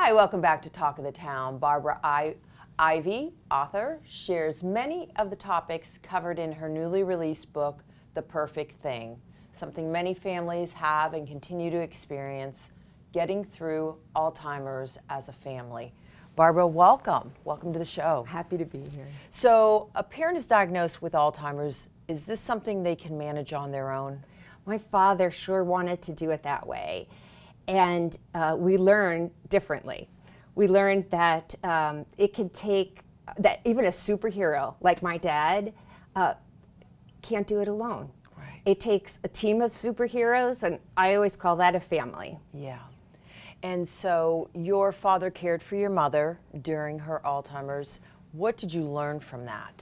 Hi, welcome back to Talk of the Town. Barbara Ivy, author, shares many of the topics covered in her newly released book, The Perfect Thing, something many families have and continue to experience, getting through Alzheimer's as a family. Barbara, welcome. Welcome to the show. Happy to be here. So, a parent is diagnosed with Alzheimer's. Is this something they can manage on their own? My father sure wanted to do it that way. And we learned differently. We learned that it could take, that even a superhero like my dad can't do it alone. Right. It takes a team of superheroes, and I always call that a family. Yeah. And so your father cared for your mother during her Alzheimer's. What did you learn from that?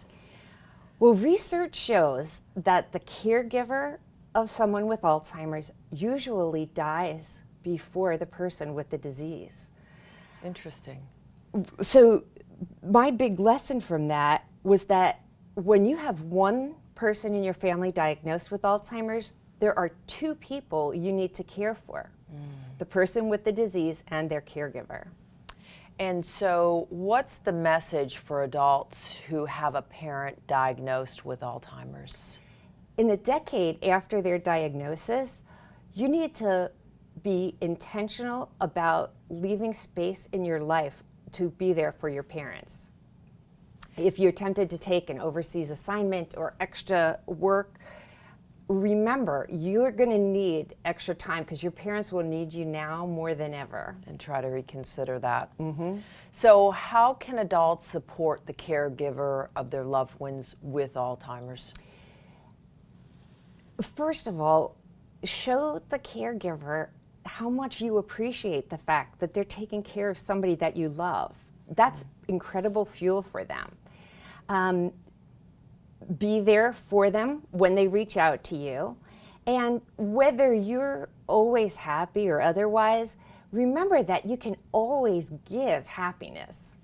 Well, research shows that the caregiver of someone with Alzheimer's usually dies before the person with the disease. Interesting. So my big lesson from that was that when you have one person in your family diagnosed with Alzheimer's, there are two people you need to care for. The person with the disease and their caregiver. And so what's the message for adults who have a parent diagnosed with Alzheimer's? In the decade after their diagnosis, you need to be intentional about leaving space in your life to be there for your parents. If you're tempted to take an overseas assignment or extra work, remember you're going to need extra time because your parents will need you now more than ever. And try to reconsider that. Mm-hmm. So how can adults support the caregiver of their loved ones with Alzheimer's? First of all, show the caregiver how much you appreciate the fact that they're taking care of somebody that you love. That's incredible fuel for them. Be there for them when they reach out to you. And whether you're always happy or otherwise, remember that you can always give happiness.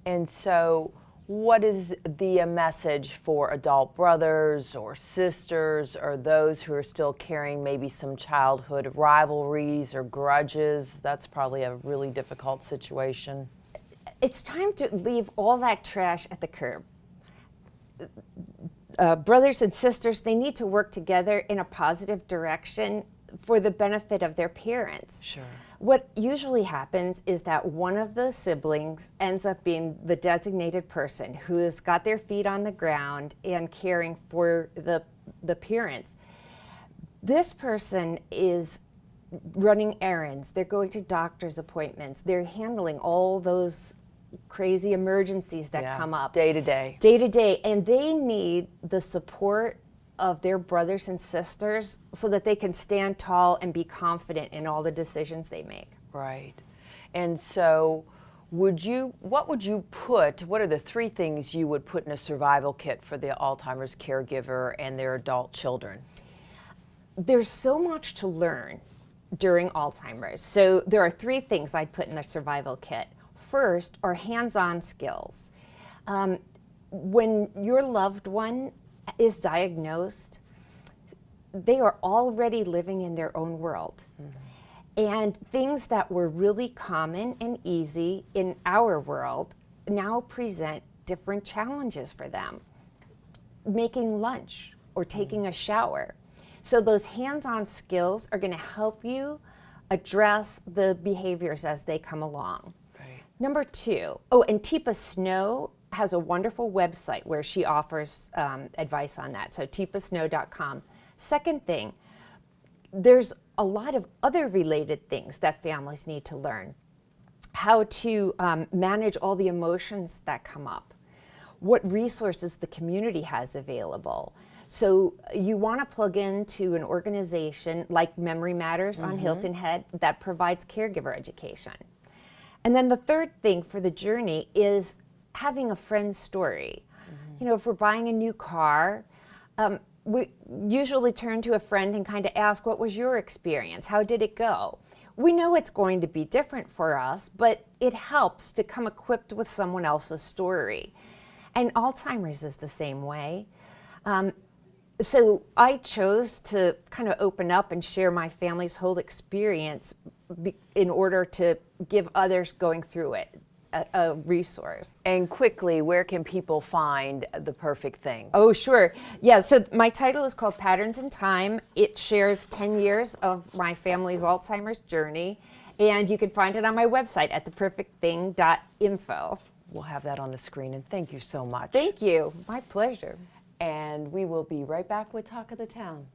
And so what is the message for adult brothers or sisters or those who are still carrying maybe some childhood rivalries or grudges? That's probably a really difficult situation. It's time to leave all that trash at the curb. Brothers and sisters, they need to work together in a positive direction for the benefit of their parents. Sure. What usually happens is that one of the siblings ends up being the designated person who has got their feet on the ground and caring for the parents. This person is running errands, they're going to doctor's appointments, they're handling all those crazy emergencies that come up. Day to day. Day to day, and they need the support of their brothers and sisters so that they can stand tall and be confident in all the decisions they make. Right. And so what are the three things you would put in a survival kit for the Alzheimer's caregiver and their adult children? There's so much to learn during Alzheimer's. So there are three things I'd put in the survival kit. First are hands-on skills. When your loved one is diagnosed, they are already living in their own world. Mm-hmm. And things that were really common and easy in our world now present different challenges for them. Making lunch or taking a shower. So those hands-on skills are going to help you address the behaviors as they come along. Right. Number two, and Teepa Snow has a wonderful website where she offers advice on that, so teepasnow.com. Second thing, there's a lot of other related things that families need to learn. How to manage all the emotions that come up. What resources the community has available. So you want to plug into an organization like Memory Matters on Hilton Head that provides caregiver education. And then the third thing for the journey is having a friend's story. You know, if we're buying a new car, we usually turn to a friend and kind of ask, what was your experience? How did it go? We know it's going to be different for us, but it helps to come equipped with someone else's story. And Alzheimer's is the same way. So I chose to kind of open up and share my family's whole experience in order to give others going through it a resource. And quickly, where can people find The Perfect Thing? Oh, sure. Yeah, so my title is called Patterns in Time. It shares 10 years of my family's Alzheimer's journey, and you can find it on my website at ThePerfectThing.info. We'll have that on the screen, and thank you so much. Thank you. My pleasure. And we will be right back with Talk of the Town.